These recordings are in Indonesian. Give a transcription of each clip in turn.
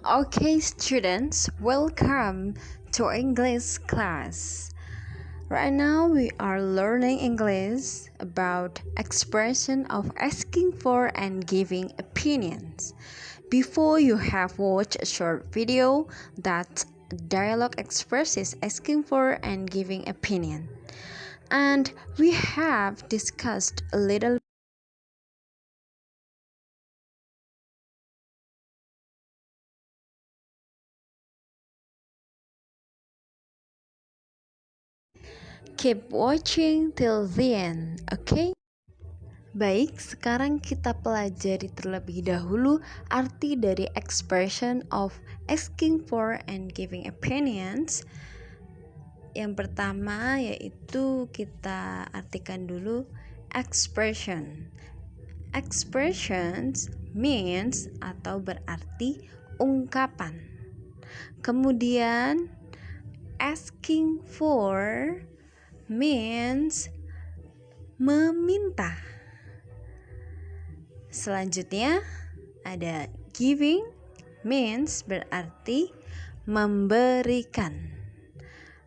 Okay, students, welcome to English class. Right now, we are learning English about expression of asking for and giving opinions. Before you have watched a short video that dialogue expresses asking for and giving opinion. And we have discussed a little. Keep watching till the end, okay? Baik, sekarang kita pelajari terlebih dahulu arti dari expression of asking for and giving opinions. Yang pertama yaitu kita artikan dulu expression. Expressions means atau berarti ungkapan. Kemudian asking for means meminta. Selanjutnya ada giving means berarti memberikan.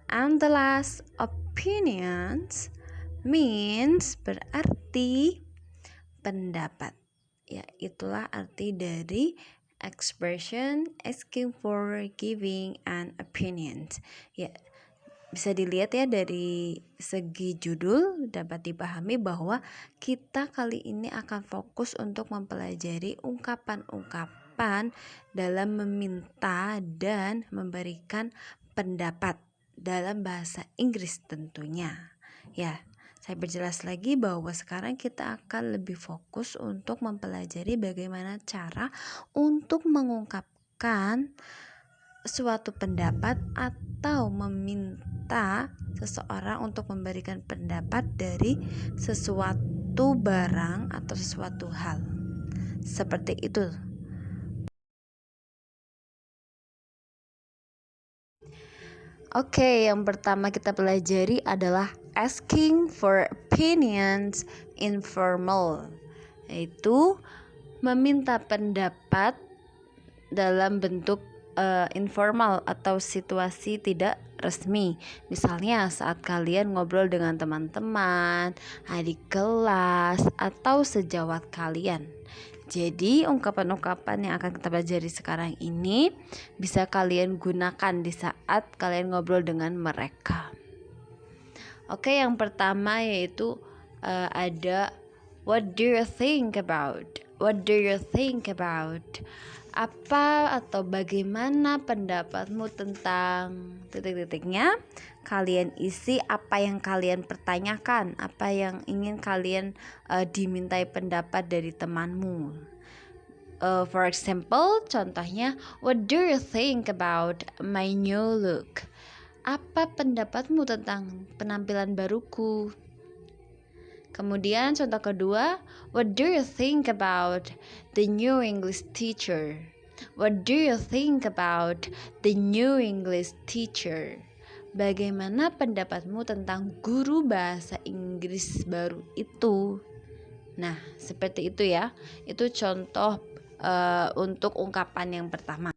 And the last opinions means berarti pendapat. Ya, itulah arti dari expression asking for, giving, and opinions. Ya, bisa dilihat ya dari segi judul dapat dipahami bahwa kita kali ini akan fokus untuk mempelajari ungkapan-ungkapan dalam meminta dan memberikan pendapat dalam bahasa Inggris tentunya. Ya, saya berjelas lagi bahwa sekarang kita akan lebih fokus untuk mempelajari bagaimana cara untuk mengungkapkan suatu pendapat atau meminta seseorang untuk memberikan pendapat dari sesuatu barang atau sesuatu hal. Seperti itu. Oke, yang pertama kita pelajari adalah asking for opinions informal, yaitu meminta pendapat dalam bentuk informal atau situasi tidak resmi. Misalnya saat kalian ngobrol dengan teman-teman, adik kelas, atau sejawat kalian. Jadi ungkapan-ungkapan yang akan kita pelajari sekarang ini bisa kalian gunakan di saat kalian ngobrol dengan mereka. Oke, yang pertama yaitu ada what do you think about? What do you think about? Apa atau bagaimana pendapatmu tentang titik-titiknya? Kalian isi apa yang kalian pertanyakan, apa yang ingin kalian dimintai pendapat dari temanmu. For example, contohnya, what do you think about my new look? Apa pendapatmu tentang penampilan baruku? Kemudian contoh kedua, what do you think about the new English teacher? What do you think about the new English teacher? Bagaimana pendapatmu tentang guru bahasa Inggris baru itu? Nah, seperti itu ya. Itu contoh untuk ungkapan yang pertama.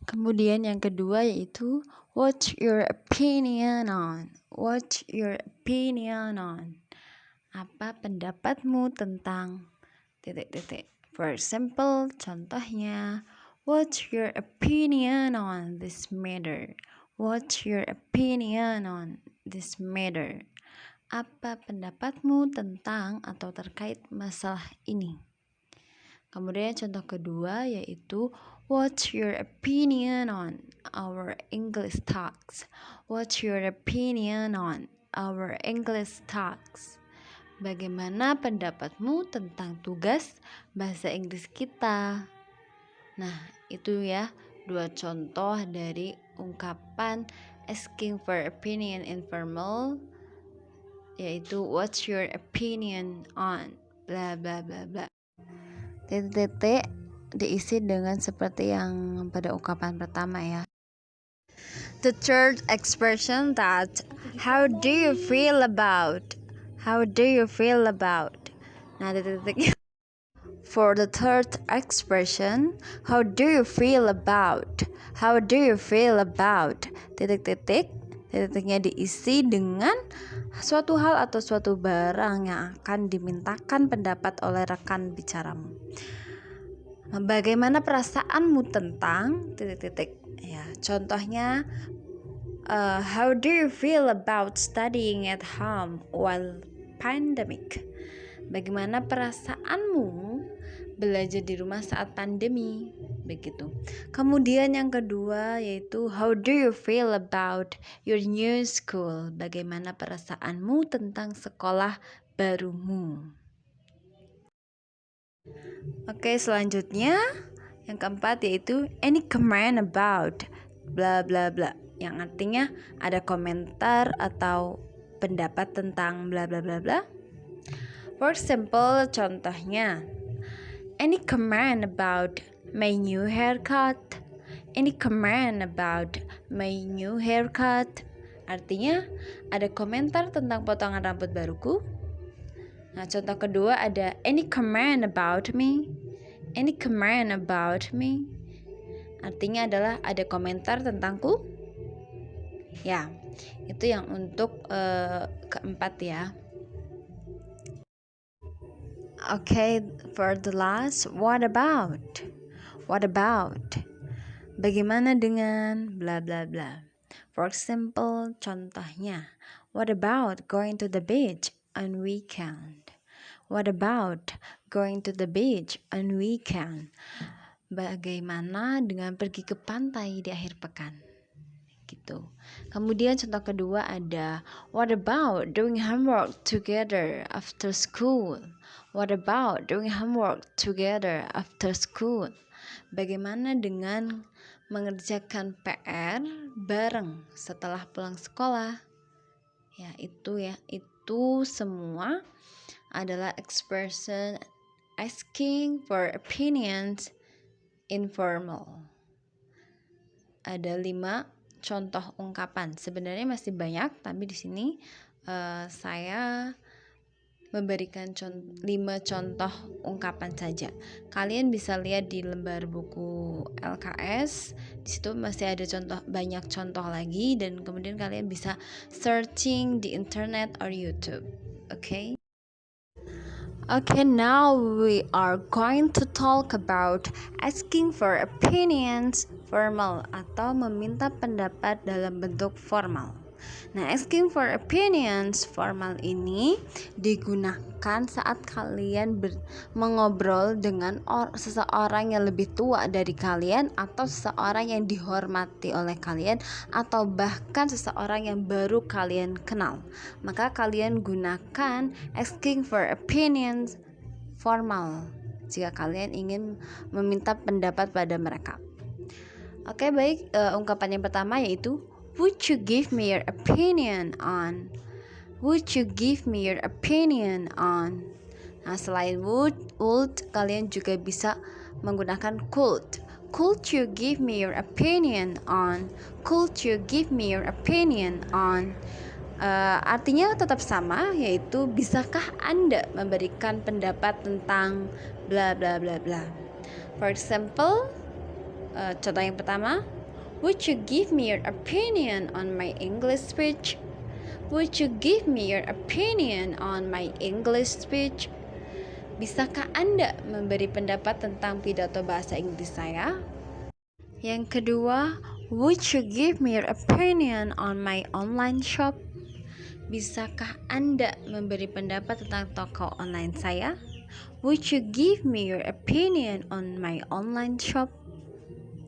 Kemudian yang kedua yaitu what's your opinion on? What's your opinion on? Apa pendapatmu tentang titik-titik? For example, contohnya, what's your opinion on this matter? What's your opinion on this matter? Apa pendapatmu tentang atau terkait masalah ini? Kemudian contoh kedua yaitu what's your opinion on our English talks? What's your opinion on our English talks? Bagaimana pendapatmu tentang tugas bahasa Inggris kita? Nah, itu ya dua contoh dari ungkapan asking for opinion informal, yaitu what's your opinion on bla bla bla bla. Titik-titik diisi dengan seperti yang pada ungkapan pertama ya. The third expression that how do you feel about? How do you feel about? Nah, titik-titiknya. For the third expression, how do you feel about? How do you feel about? Titiknya diisi dengan suatu hal atau suatu barang yang akan dimintakan pendapat oleh rekan bicaramu. Bagaimana perasaanmu tentang ya, contohnya how do you feel about studying at home while pandemic? Bagaimana perasaanmu belajar di rumah saat pandemi? Begitu. Kemudian yang kedua yaitu how do you feel about your new school? Bagaimana perasaanmu tentang sekolah barumu? Oke, selanjutnya yang keempat yaitu any comment about bla bla bla, yang artinya ada komentar atau pendapat tentang bla bla bla bla. For example, contohnya any comment about my new haircut? Any comment about my new haircut? Artinya ada komentar tentang potongan rambut baruku. Nah, contoh kedua ada any comment about me? Any comment about me? Artinya adalah ada komentar tentangku. Ya, itu yang untuk keempat ya. Okay, for the last, what about? What about? Bagaimana dengan bla bla bla? For example, contohnya, what about going to the beach on weekend? What about going to the beach on weekend? Bagaimana dengan pergi ke pantai di akhir pekan? Gitu. Kemudian contoh kedua ada what about doing homework together after school? What about doing homework together after school? Bagaimana dengan mengerjakan PR bareng setelah pulang sekolah? Ya, itu semua adalah expression asking for opinions informal. Ada 5 contoh ungkapan. Sebenarnya masih banyak, tapi di sini saya memberikan 5 contoh ungkapan saja. Kalian bisa lihat di lembar buku LKS. Di situ masih ada banyak contoh lagi, dan kemudian kalian bisa searching di internet or YouTube. Okay, now we are going to talk about asking for opinions formal atau meminta pendapat dalam bentuk formal. Nah, asking for opinions formal ini digunakan saat kalian mengobrol dengan seseorang yang lebih tua dari kalian, atau seseorang yang dihormati oleh kalian, atau bahkan seseorang yang baru kalian kenal. Maka kalian gunakan asking for opinions formal jika kalian ingin meminta pendapat pada mereka. Oke, baik. Ungkapan yang pertama yaitu would you give me your opinion on? Would you give me your opinion on? Nah, selain would kalian juga bisa menggunakan could. Could you give me your opinion on? Could you give me your opinion on? Artinya tetap sama, yaitu bisakah Anda memberikan pendapat tentang bla bla bla bla. For example, contoh yang pertama, would you give me your opinion on my English speech? Would you give me your opinion on my English speech? Bisakah Anda memberi pendapat tentang pidato bahasa Inggris saya? Yang kedua, would you give me your opinion on my online shop? Bisakah Anda memberi pendapat tentang toko online saya? Would you give me your opinion on my online shop?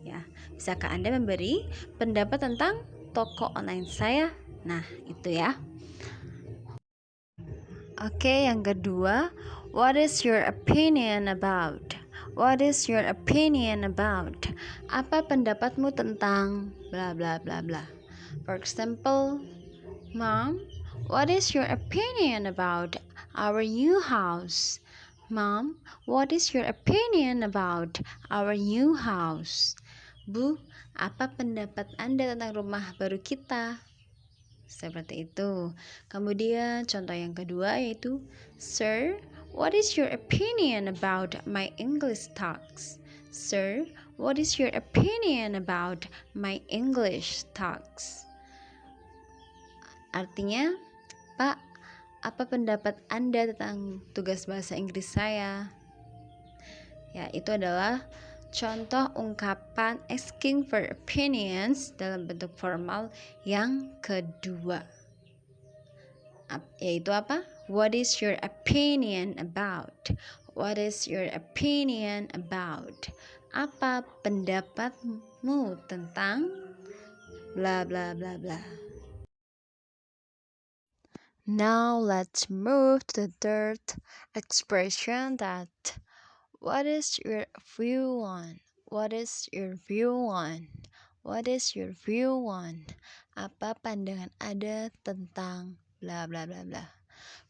Ya, bisakah Anda memberi pendapat tentang toko online saya? Nah, itu ya. Oke, yang kedua, what is your opinion about? What is your opinion about? Apa pendapatmu tentang bla bla bla bla? For example, Mom, what is your opinion about our new house? Mom, what is your opinion about our new house? Bu, apa pendapat Anda tentang rumah baru kita? Seperti itu. Kemudian contoh yang kedua yaitu Sir, What is your opinion about my English talks? Sir, what is your opinion about my English talks? Artinya, Pak, apa pendapat Anda tentang tugas bahasa Inggris saya? Ya, itu adalah contoh ungkapan asking for opinions dalam bentuk formal yang kedua. Yaitu apa? What is your opinion about? What is your opinion about? Apa pendapatmu tentang bla bla bla bla. Now let's move to the third expression, that what is your view on? What is your view on? What is your view on? Apa pandangan Anda tentang bla bla bla bla.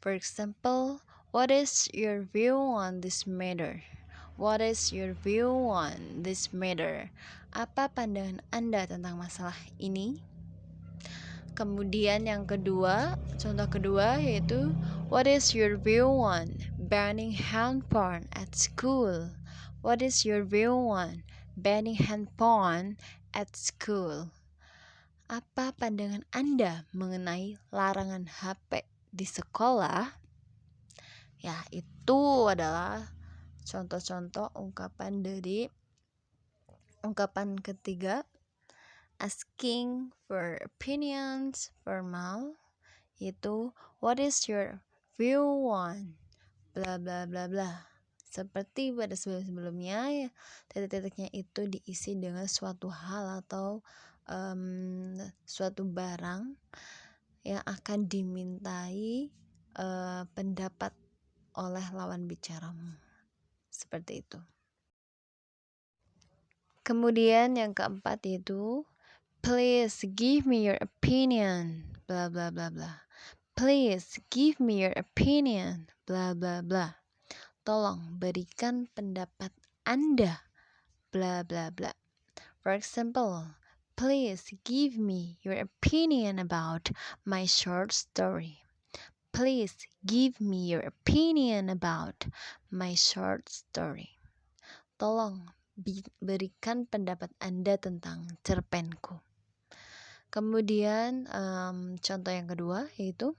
For example, what is your view on this matter? What is your view on this matter? Apa pandangan Anda tentang masalah ini? Kemudian yang kedua, contoh kedua yaitu what is your view on banning handphone at school? What is your view on banning handphone at school? Apa pandangan Anda mengenai larangan HP di sekolah? Ya, itu adalah contoh-contoh ungkapan dari ungkapan ketiga, asking for opinions formal, yaitu what is your view on bla bla bla bla. Seperti pada sebelum-sebelumnya ya, titik-titiknya itu diisi dengan suatu hal atau suatu barang yang akan dimintai pendapat oleh lawan bicaramu. Seperti itu. Kemudian yang keempat yaitu please give me your opinion bla bla bla bla. Please give me your opinion bla bla bla. Tolong berikan pendapat Anda bla bla bla. For example, please give me your opinion about my short story. Please give me your opinion about my short story. Tolong berikan pendapat Anda tentang cerpenku. Kemudian contoh yang kedua yaitu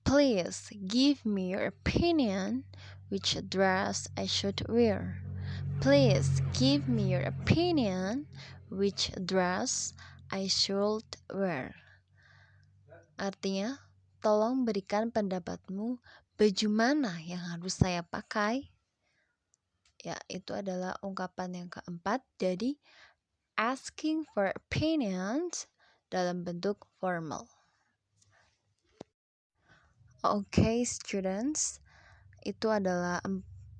please give me your opinion which dress I should wear. Please give me your opinion which dress I should wear. Artinya, tolong berikan pendapatmu baju mana yang harus saya pakai. Ya, itu adalah ungkapan yang keempat. Jadi, asking for opinions dalam bentuk formal. Okay, students, itu adalah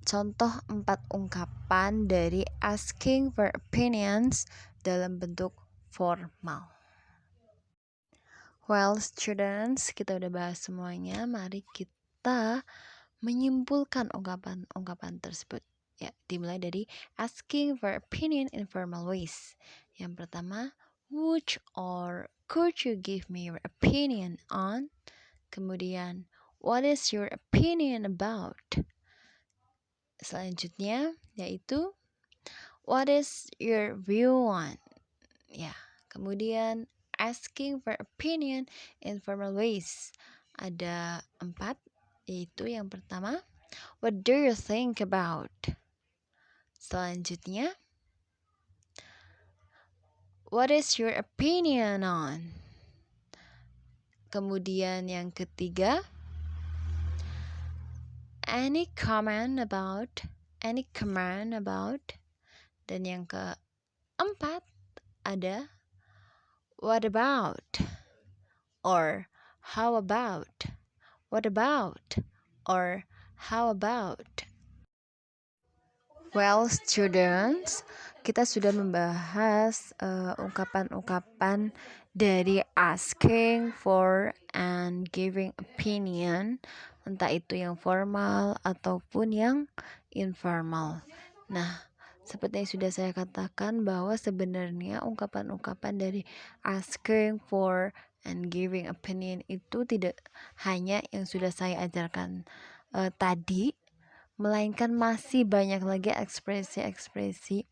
contoh 4 ungkapan dari asking for opinions dalam bentuk formal. Well, students, kita udah bahas semuanya. Mari kita menyimpulkan ungkapan-ungkapan tersebut. Ya, dimulai dari asking for opinion in formal ways. Yang pertama, would or could you give me your opinion on? Kemudian, what is your opinion about? Selanjutnya, yaitu what is your view on? Ya, kemudian asking for opinion in formal ways. Ada 4, yaitu yang pertama, what do you think about? Selanjutnya, what is your opinion on? Kemudian yang ketiga, any comment about? Dan yang keempat ada what about? Or how about? What about? Or how about? Well, students, kita sudah membahas ungkapan-ungkapan dari asking for and giving opinion, entah itu yang formal ataupun yang informal. Nah, seperti yang sudah saya katakan bahwa sebenarnya ungkapan-ungkapan dari asking for and giving opinion itu tidak hanya yang sudah saya ajarkan tadi, melainkan masih banyak lagi ekspresi-ekspresi,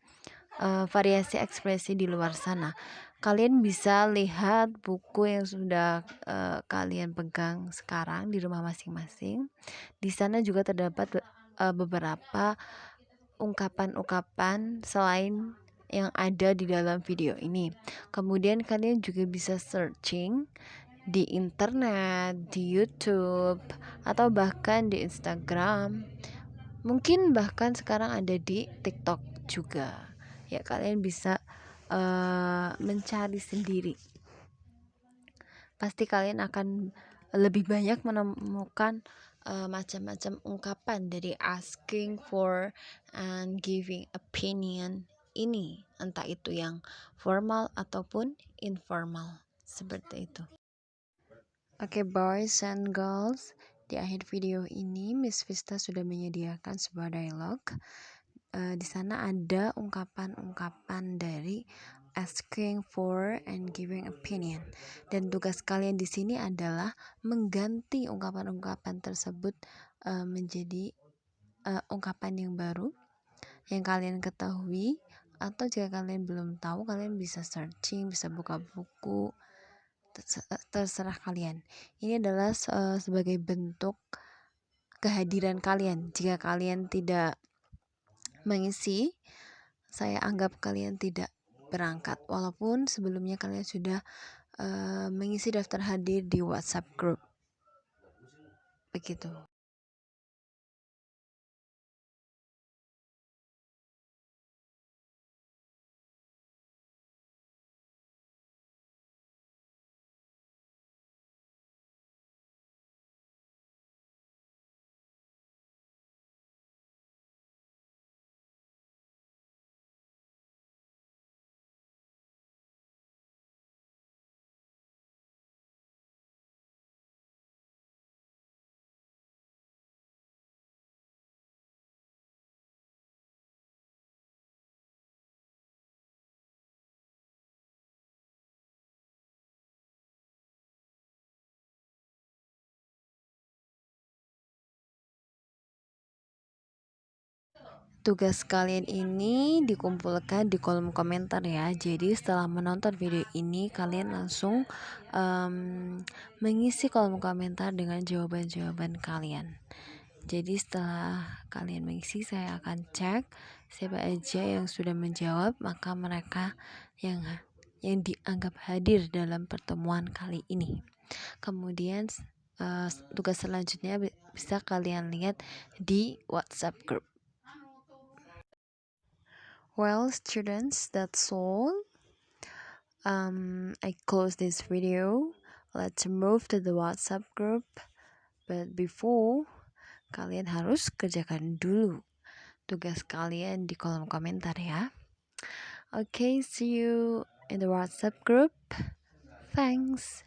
variasi ekspresi di luar sana. Kalian bisa lihat buku yang sudah kalian pegang sekarang di rumah masing-masing. Di sana juga terdapat beberapa ungkapan-ungkapan selain yang ada di dalam video ini. Kemudian kalian juga bisa searching di internet, di YouTube, atau bahkan di Instagram. Mungkin bahkan sekarang ada di TikTok juga. Ya, kalian bisa mencari sendiri. Pasti kalian akan lebih banyak menemukan macam-macam ungkapan dari asking for and giving opinion ini, entah itu yang formal ataupun informal, seperti itu. Oke, boys and girls, di akhir video ini Miss Vista sudah menyediakan sebuah dialog. Di sana ada ungkapan-ungkapan dari asking for and giving opinion, dan tugas kalian di sini adalah mengganti ungkapan-ungkapan tersebut menjadi ungkapan yang baru yang kalian ketahui, atau jika kalian belum tahu, kalian bisa searching, bisa buka buku, terserah kalian. Ini adalah sebagai bentuk kehadiran kalian. Jika kalian tidak mengisi, saya anggap kalian tidak berangkat, walaupun sebelumnya kalian sudah mengisi daftar hadir di WhatsApp group. Begitu. Tugas kalian ini dikumpulkan di kolom komentar ya. Jadi setelah menonton video ini, kalian langsung mengisi kolom komentar dengan jawaban-jawaban kalian. Jadi setelah kalian mengisi, saya akan cek siapa aja yang sudah menjawab, maka mereka yang dianggap hadir dalam pertemuan kali ini. Kemudian tugas selanjutnya bisa kalian lihat di WhatsApp group. Well, students, that's all. I close this video. Let's move to the WhatsApp group. But before, kalian harus kerjakan dulu tugas kalian di kolom komentar ya. Okay, see you in the WhatsApp group. Thanks.